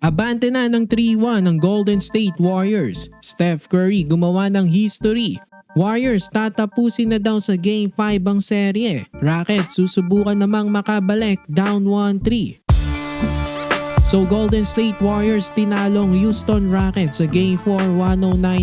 Abante na ng 3-1 ng Golden State Warriors. Steph Curry gumawa ng history. Warriors tatapusin na daw sa Game 5 ang serye. Rockets susubukan namang makabalik down 1-3. So Golden State Warriors tinalong Houston Rockets sa Game 4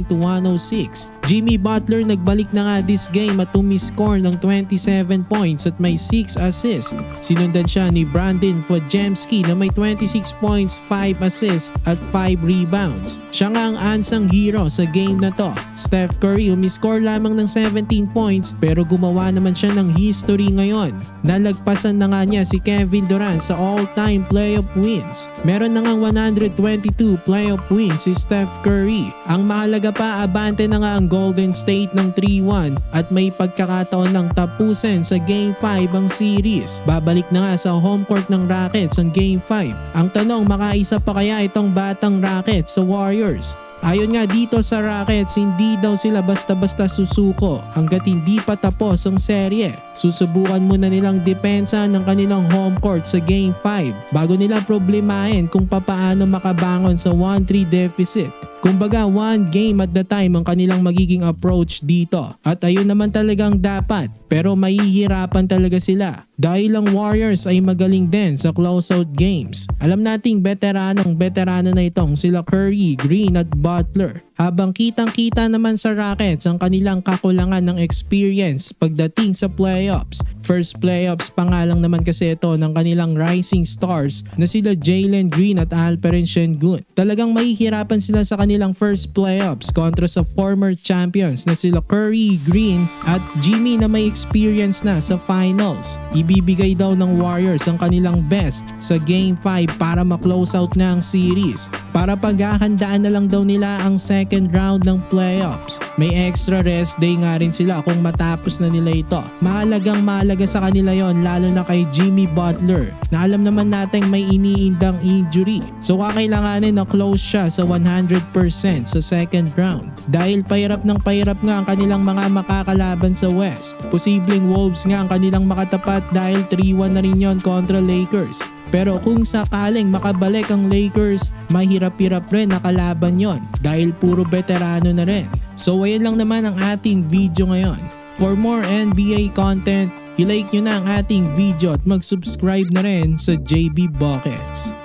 109-106. Jimmy Butler nagbalik na nga this game at tumiscore ng 27 points at may 6 assists. Sinundan siya ni Brandon Podziemski na may 26 points, 5 assists at 5 rebounds. Siya nga ang unsung hero sa game na to. Steph Curry umiscore lamang ng 17 points pero gumawa naman siya ng history ngayon. Nalagpasan na nga niya si Kevin Durant sa all-time playoff wins. Meron na nga 122 playoff wins si Steph Curry. Ang mahalaga pa, abante na nga ang Golden State ng 3-1 at may pagkakataon ng tapusin sa Game 5 ang series. Babalik na nga sa home court ng Rockets ang Game 5. Ang tanong, makaisa pa kaya itong batang Rockets sa Warriors? Ayon nga dito sa Rockets, hindi daw sila basta-basta susuko hanggat hindi pa tapos ang serye. Susubukan muna nilang depensa ng kanilang home court sa Game 5 bago nila problemahin kung papaano makabangon sa 1-3 deficit. Kumbaga, one game at the time ang kanilang magiging approach dito. At ayun naman talagang dapat, pero mahihirapan talaga sila. Dahil ang Warriors ay magaling din sa closeout games. Alam nating veterano na itong sila Curry, Green at Butler. Habang kitang-kita naman sa Rockets ang kanilang kakulangan ng experience pagdating sa playoffs. First playoffs pa nga lang naman kasi ito ng kanilang rising stars na sila Jalen Green at Alperen Sengun. Talagang mahihirapan sila sa kanilang first playoffs kontra sa former champions na sila Curry, Green at Jimmy na may experience na sa finals. Ibibigay daw ng Warriors ang kanilang best sa Game 5 para ma-close out na ang series. Para paghahandaan na lang daw nila ang second round ng playoffs. May extra rest day nga rin sila kung matapos na nila ito. Mahalaga sa kanila yon, lalo na kay Jimmy Butler na alam naman natin may iniindang injury. So kakailanganin na close siya sa 100% sa second round. Dahil pahirap nga ang kanilang mga makakalaban sa West. Posibleng Wolves nga ang kanilang makatapat dahil 3-1 na rin yon kontra Lakers. Pero kung sakaling makabalik ang Lakers, mahirap-hirap rin nakalaban yon dahil puro veterano na rin. So ayan lang naman ang ating video ngayon. For more NBA content, i-like nyo na ang ating video at mag-subscribe na rin sa JB Buckets.